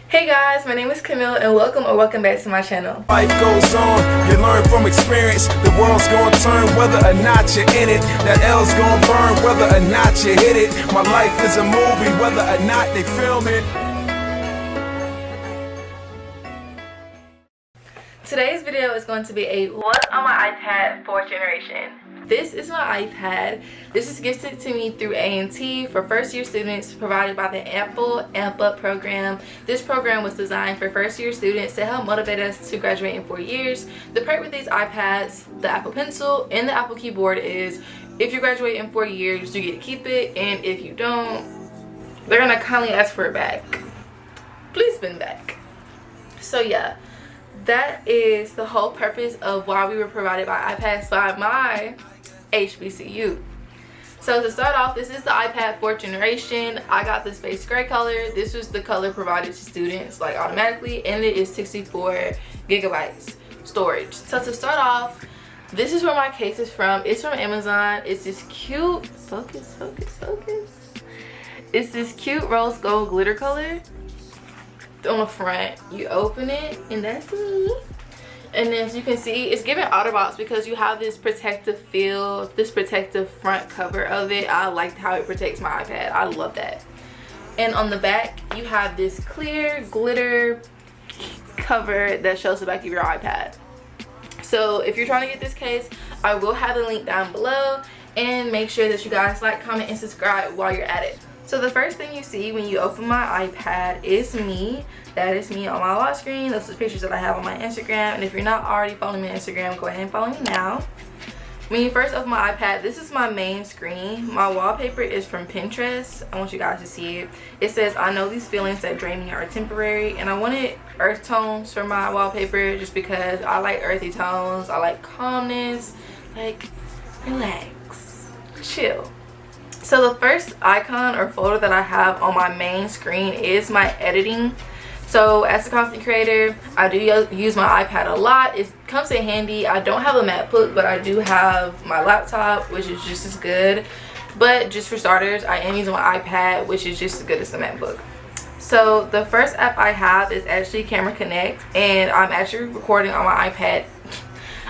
Hey guys, my name is Camille and welcome back to my channel. Life goes on, you learn from experience. The world's gonna turn whether or not you're in it. That L's gonna burn whether or not you hit it. My life is a movie whether or not they film it. Today's video is going to be a what's on my iPad 4th generation. This is my iPad. This is gifted to me through A&T for first year students, provided by the Apple Amp Up program. This program was designed for first year students to help motivate us to graduate in 4 years. The perk with these iPads, the Apple Pencil and the Apple keyboard is if you graduate in 4 years, you get to keep it, and if you don't, they're gonna kindly ask for it back. Please spend back. So yeah, that is the whole purpose of why we were provided by iPads by my HBCU. So to start off, this is the iPad 4th generation. I got the space gray color. This was the color provided to students like automatically, and it is 64 gigabytes storage. So to start off, this is where my case is from. It's from Amazon. It's this cute focus. It's this cute rose gold glitter color. On the front, you open it and that's me, and as you can see, it's giving OtterBox because you have this protective feel, this protective front cover of it. I like how it protects my iPad. I love that. And on the back, you have this clear glitter cover that shows the back of your iPad. So if you're trying to get this case, I will have the link down below, and make sure that you guys like, comment, and subscribe while you're at it. So the first thing you see when you open my iPad is me. That is me on my lock screen. Those are the pictures that I have on my Instagram. And if you're not already following me on Instagram, go ahead and follow me now. When you first open my iPad, this is my main screen. My wallpaper is from Pinterest. I want you guys to see it. It says, "I know these feelings that drain me are temporary." And I wanted earth tones for my wallpaper just because I like earthy tones. I like calmness, like relax, chill. So the first icon or folder that I have on my main screen is my editing. So as a content creator, I do use my iPad a lot. It comes in handy. I don't have a MacBook, but I do have my laptop, which is just as good. But just for starters, I am using my iPad, which is just as good as the MacBook. So the first app I have is actually Camera Connect, and I'm actually recording on my iPad.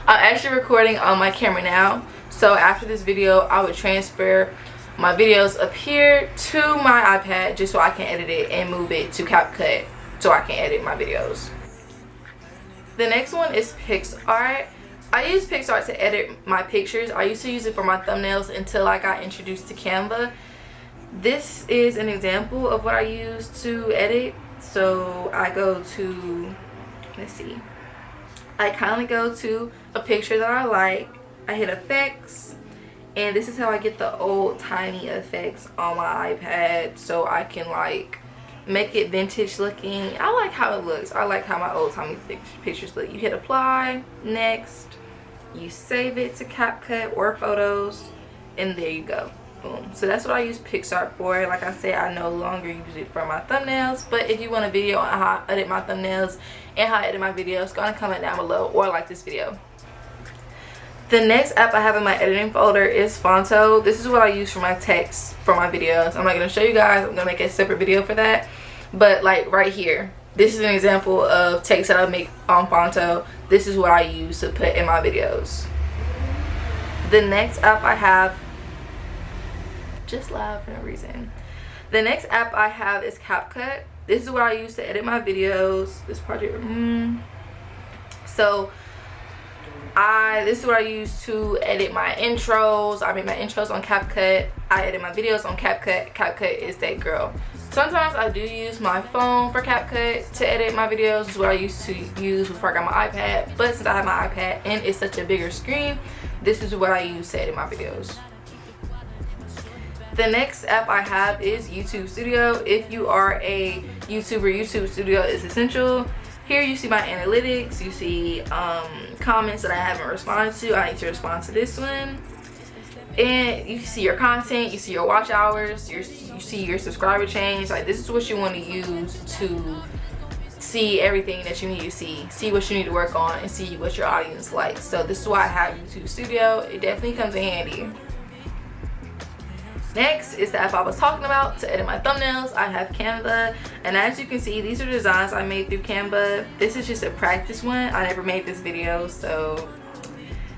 I'm actually recording on my camera now. So after this video, I would transfer my videos up here to my iPad just so I can edit it and move it to CapCut so I can edit my videos. The next one is Pixar. I use Pixar to edit my pictures. I used to use it for my thumbnails until I got introduced to Canva. This is an example of what I use to edit. So I go to, let's see, I kindly go to a picture that I like. I hit effects, and this is how I get the old timey effects on my iPad so I can like make it vintage looking. I like how it looks. I like how my old timey pictures look. You hit apply, next, you save it to CapCut or photos, and there you go. Boom. So that's what I use Pixar for. Like I said, I no longer use it for my thumbnails, but if you want a video on how I edit my thumbnails and how I edit my videos, go and comment down below or like this video. The next app I have in my editing folder is Fonto. This is what I use for my text for my videos. I'm not going to show you guys. I'm going to make a separate video for that. But like right here, this is an example of text that I make on Fonto. This is what I use to put in my videos. The next app I have, just loud for no reason. The next app I have is CapCut. This is what I use to edit my videos. This project. So this is what I use to edit my intros. I make my intros on CapCut. I edit my videos on CapCut. CapCut is that girl. Sometimes I do use my phone for CapCut to edit my videos. This is what I used to use before I got my iPad. But since I have my iPad and it's such a bigger screen, this is what I use to edit my videos. The next app I have is YouTube Studio. If you are a YouTuber, YouTube Studio is essential. Here you see my analytics, you see comments that I haven't responded to. I need to respond to this one. And you see your content, you see your watch hours, you see your subscriber change. Like, this is what you want to use to see everything that you need to see what you need to work on, and see what your audience likes. So this is why I have YouTube Studio. It definitely comes in handy. Next is the app I was talking about to edit my thumbnails. I have Canva, and as you can see, these are designs I made through Canva. This is just a practice one. I never made this video, so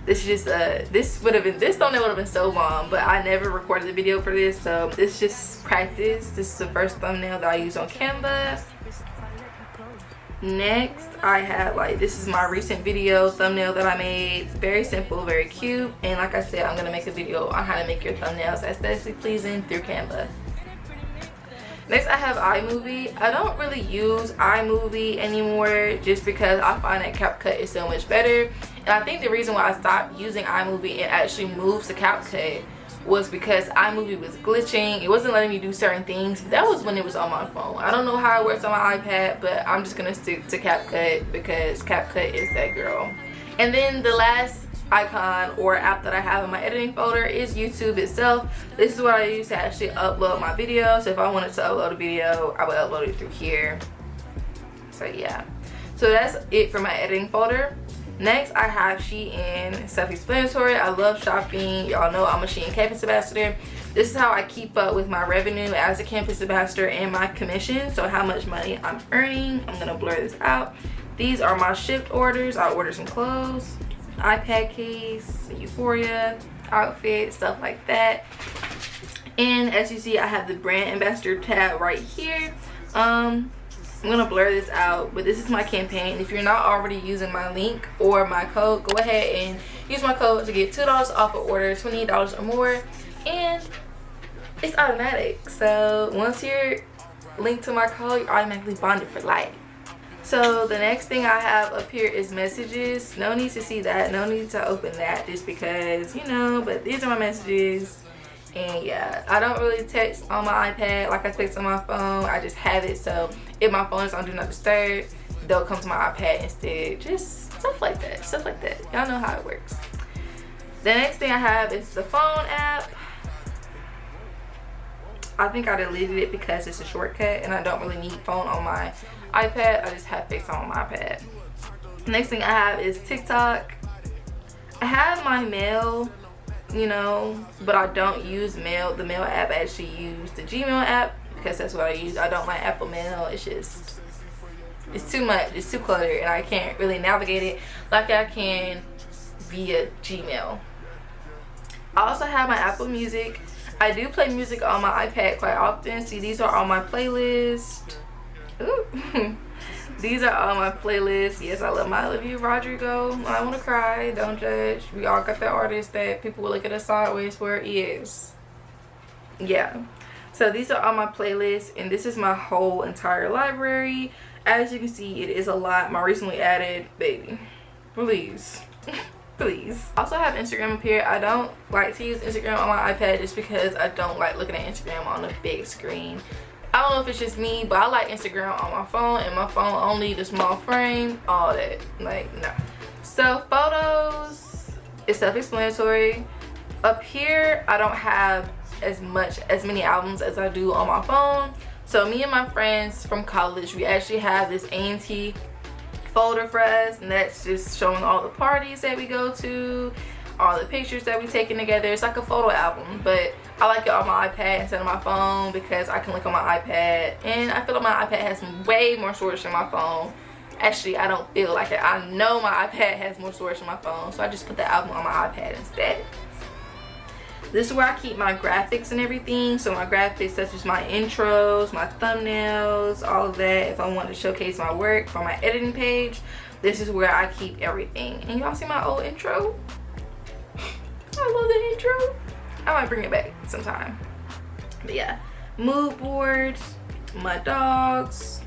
this is just this thumbnail would have been so long, but I never recorded the video for this, so this is just practice. This is the first thumbnail that I use on Canva. Next, I have this is my recent video thumbnail that I made. Very simple, very cute, and like I said, I'm gonna make a video on how to make your thumbnails aesthetically pleasing through Canva. Next, I have iMovie. I don't really use iMovie anymore just because I find that CapCut is so much better, and I think the reason why I stopped using iMovie and actually moved to CapCut was because iMovie was glitching. It wasn't letting me do certain things, but that was when it was on my phone. I don't know how it works on my iPad, but I'm just gonna stick to CapCut because CapCut is that girl. And then the last icon or app that I have in my editing folder is YouTube itself. This is what I use to actually upload my video. So if I wanted to upload a video, I would upload it through here. So yeah, so that's it for my editing folder. Next, I have Shein. Self-explanatory. I love shopping. Y'all know I'm a Shein campus ambassador. This is how I keep up with my revenue as a campus ambassador and my commission, so how much money I'm earning. I'm gonna blur this out. These are my shipped orders. I ordered some clothes, iPad case, Euphoria outfit, stuff like that. And as you see, I have the brand ambassador tab right here. I'm gonna blur this out, but this is my campaign. If you're not already using my link or my code, go ahead and use my code to get $2 off an order, $28 or more, and it's automatic. So once you're linked to my code, you're automatically bonded for life. So the next thing I have up here is messages. No need to see that, no need to open that just because, you know, but these are my messages. And yeah, I don't really text on my iPad like I text on my phone. I just have it, so if my phone is on do not disturb, they'll come to my iPad instead. Just stuff like that, stuff like that. Y'all know how it works. The next thing I have is the phone app. I think I deleted it because it's a shortcut and I don't really need phone on my iPad. I just have FaceTime on my iPad. Next thing I have is TikTok. I have my mail, you know, but I don't use mail, the mail app. I actually use the Gmail app because that's what I use. I don't like Apple Mail. It's just, it's too much, it's too cluttered, and I can't really navigate it like I can via Gmail. I also have my Apple Music. I do play music on my iPad quite often. See, these are on my playlist. Ooh. These are all my playlists. Yes, I love my Olivia Rodrigo. When I want to cry, don't judge. We all got that artist that people will look at us sideways for. Yes. Yeah. So these are all my playlists, and this is my whole entire library. As you can see, it is a lot. My recently added, baby. Please. Please. I also have Instagram up here. I don't like to use Instagram on my iPad just because I don't like looking at Instagram on the big screen. I don't know if it's just me, but I like Instagram on my phone, and my phone only the small frame, all that. Like, no. So photos is self-explanatory. Up here, I don't have as many albums as I do on my phone. So me and my friends from college, we actually have this A&T folder for us, and that's just showing all the parties that we go to, all the pictures that we taken together. It's like a photo album, but I like it on my iPad instead of my phone because I can look on my iPad, and I feel like my iPad has way more storage than my phone. Actually, I don't feel like it. I know my iPad has more storage than my phone, so I just put the album on my iPad instead. This is where I keep my graphics and everything. So my graphics such as my intros, my thumbnails, all of that. If I want to showcase my work for my editing page, this is where I keep everything. And y'all see my old intro? I love the intro. I might bring it back sometime. But yeah, mood boards, my dogs,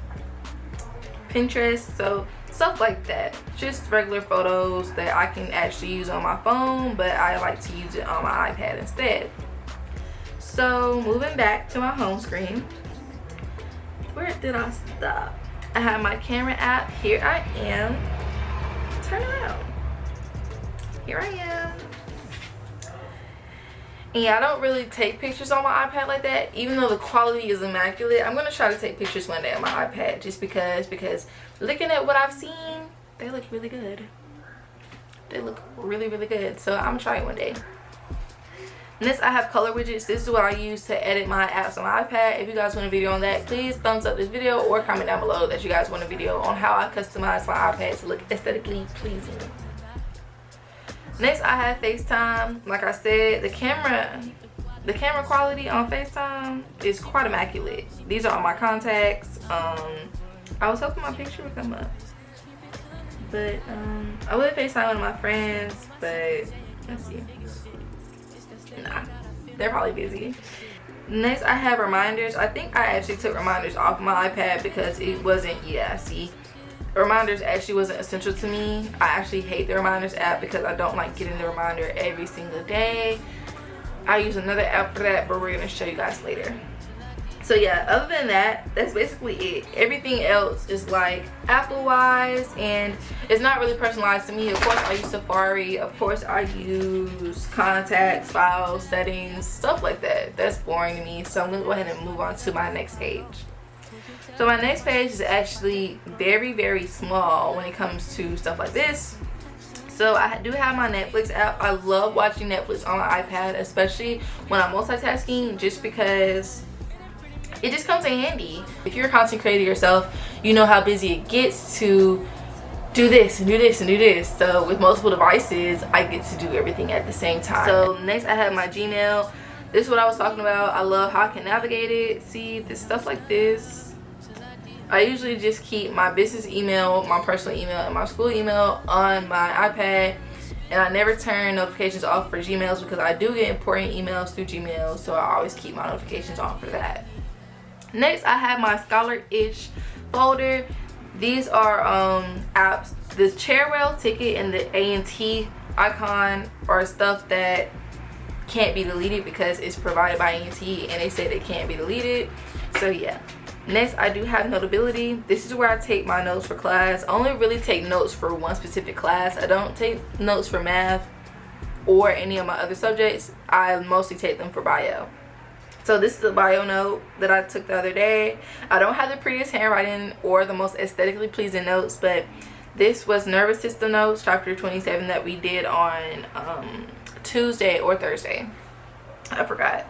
Pinterest, so stuff like that. Just regular photos that I can actually use on my phone, but I like to use it on my iPad instead. So moving back to my home screen, where did I stop? I have my camera app. Here I am. Turn around. Here I am. And I don't really take pictures on my iPad like that, even though the quality is immaculate. I'm gonna try to take pictures one day on my iPad just because looking at what I've seen, they look really good. They look really, really good. So I'm gonna try it one day. Next, I have color widgets. This is what I use to edit my apps on my iPad. If you guys want a video on that, please thumbs up this video or comment down below that you guys want a video on how I customize my iPad to look aesthetically pleasing. Next, I have FaceTime. Like I said, the camera quality on FaceTime is quite immaculate. These are all my contacts. I was hoping my picture would come up, but I would FaceTime one of my friends, but let's see. Nah, they're probably busy. Next, I have reminders. I think I actually took reminders off my iPad because it wasn't, yeah, see, reminders actually wasn't essential to me. I actually hate the reminders app because I don't like getting the reminder every single day. I use another app for that, but we're gonna show you guys later. So yeah, other than that, that's basically it. Everything else is like Apple wise, and it's not really personalized to me. Of course I use Safari, of course I use contacts, files, settings, stuff like that. That's boring to me, so I'm gonna go ahead and move on to my next page. So my next page is actually very, very small when it comes to stuff like this. So I do have my Netflix app. I love watching Netflix on my iPad, especially when I'm multitasking, just because it just comes in handy. If you're a content creator yourself, you know how busy it gets to do this and do this and do this. So with multiple devices, I get to do everything at the same time. So next I have my Gmail. This is what I was talking about. I love how I can navigate it. See, this stuff like this. I usually just keep my business email, my personal email, and my school email on my iPad. And I never turn notifications off for Gmails because I do get important emails through Gmail. So I always keep my notifications on for that. Next, I have my Scholar-ish folder. These are apps. The Chairwell ticket and the A&T icon are stuff that can't be deleted because it's provided by A&T and they say they can't be deleted. So yeah. Next, I do have Notability. This is where I take my notes for class. I only really take notes for one specific class. I don't take notes for math or any of my other subjects. I mostly take them for bio. So this is a bio note that I took the other day. I don't have the prettiest handwriting or the most aesthetically pleasing notes, but this was nervous system notes, chapter 27, that we did on Tuesday or Thursday. I forgot.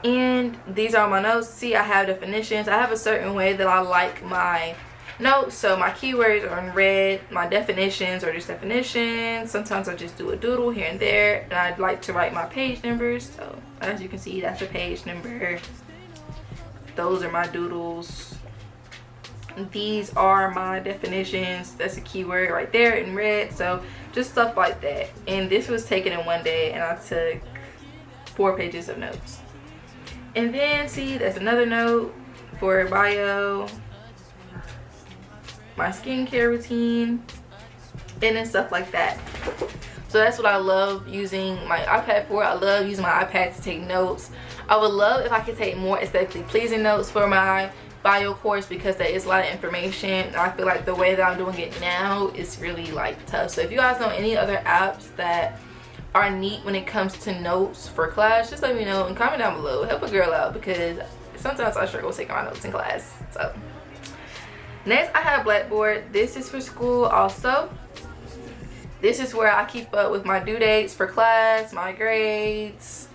And these are my notes. See, I have definitions. I have a certain way that I like my notes. So my keywords are in red. My definitions are just definitions. Sometimes I just do a doodle here and there. And I'd like to write my page numbers. So as you can see, that's a page number. Those are my doodles. These are my definitions. That's a keyword right there in red. So just stuff like that. And this was taken in one day and I took 4 pages of notes. And then see, that's another note for bio, my skincare routine, and then stuff like that. So that's what I love using my iPad for. I love using my iPad to take notes. I would love if I could take more aesthetically pleasing notes for my bio course because there is a lot of information. And I feel like the way that I'm doing it now is really like tough. So if you guys know any other apps that are neat when it comes to notes for class, just let me know and comment down below. Help a girl out because sometimes I struggle taking my notes in class. So next I have Blackboard. This is for school also. This is where I keep up with my due dates for class, my grades,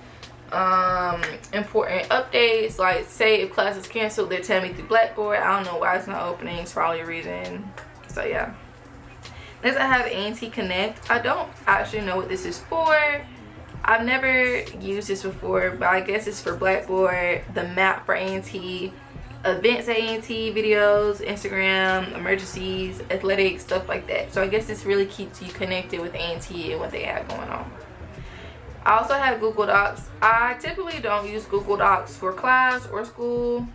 important updates. Like say if class is canceled, they tell me through Blackboard. I don't know why it's not opening. It's probably a reason. So yeah. Next I have A&T Connect. I don't actually know what this is for. I've never used this before, but I guess it's for Blackboard, the map for A&T, events A&T, videos, Instagram, emergencies, athletics, stuff like that. So I guess this really keeps you connected with A&T and what they have going on. I also have Google Docs. I typically don't use Google Docs for class or school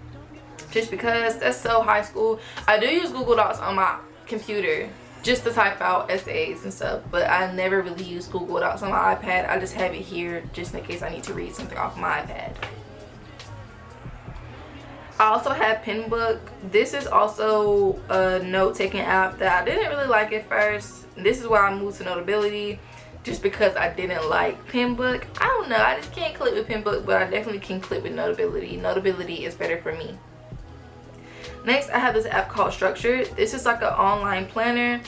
just because that's so high school. I do use Google Docs on my computer just to type out essays and stuff, but I never really use Google Docs on my iPad. I just have it here just in case I need to read something off my iPad. I also have Penbook. This is also a note-taking app that I didn't really like at first. This is why I moved to Notability, just because I didn't like Penbook. I don't know, I just can't click with Penbook, but I definitely can click with Notability. Notability is better for me. Next, I have this app called Structured. This is like an online planner,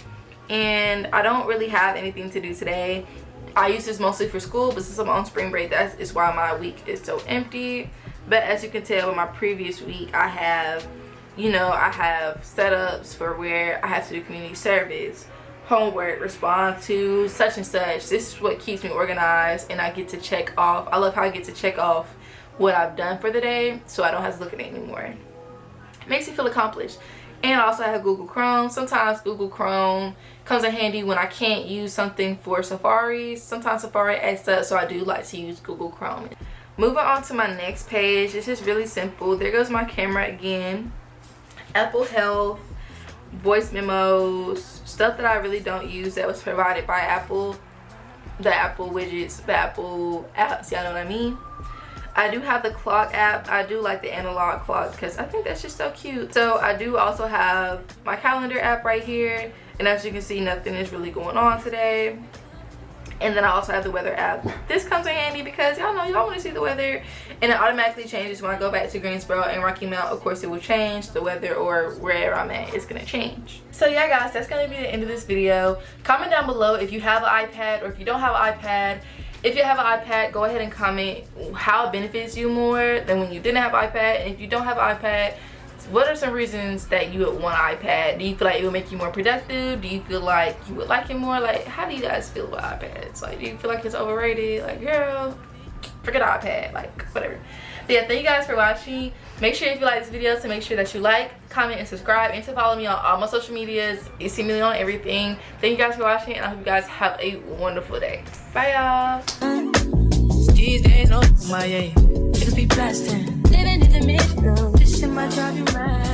and I don't really have anything to do today. I use this mostly for school, but since I'm on spring break, that is why my week is so empty. But as you can tell in my previous week, I have, you know, I have setups for where I have to do community service, homework, respond to such and such. This is what keeps me organized, and I get to check off. I love how I get to check off what I've done for the day, so I don't have to look at it anymore. It makes me feel accomplished. And I also have Google Chrome. Sometimes Google Chrome comes in handy when I can't use something for Safari. Sometimes Safari acts up, so I do like to use Google Chrome. Moving on to my next page, it's just really simple. There goes my camera again. Apple Health, voice memos, stuff that I really don't use that was provided by Apple. The Apple widgets, the Apple apps, y'all know what I mean? I do have the clock app. I do like the analog clock because I think that's just so cute. So I do also have my calendar app right here. And as you can see, nothing is really going on today. And then I also have the weather app. This comes in handy because y'all know y'all want to see the weather, and it automatically changes when I go back to Greensboro and Rocky Mount. Of course, it will change the weather, or wherever I'm at, it's gonna change. So yeah, guys, that's gonna be the end of this video. Comment down below if you have an iPad or if you don't have an iPad. If you have an iPad, go ahead and comment how it benefits you more than when you didn't have an iPad. And if you don't have an iPad, what are some reasons that you would want an iPad? Do you feel like it would make you more productive? Do you feel like you would like it more? Like, how do you guys feel about iPads? Like, do you feel like it's overrated? Like, girl, forget iPad, like, whatever. But yeah, thank you guys for watching. Make sure if you like this video to make sure that you like, comment, and subscribe, and to follow me on all my social medias. Itscmillie on everything. Thank you guys for watching, and I hope you guys have a wonderful day. Bye, y'all. These days, oh my, yeah. Niggas be blasting. Living in the mix, this shit might drive you mad.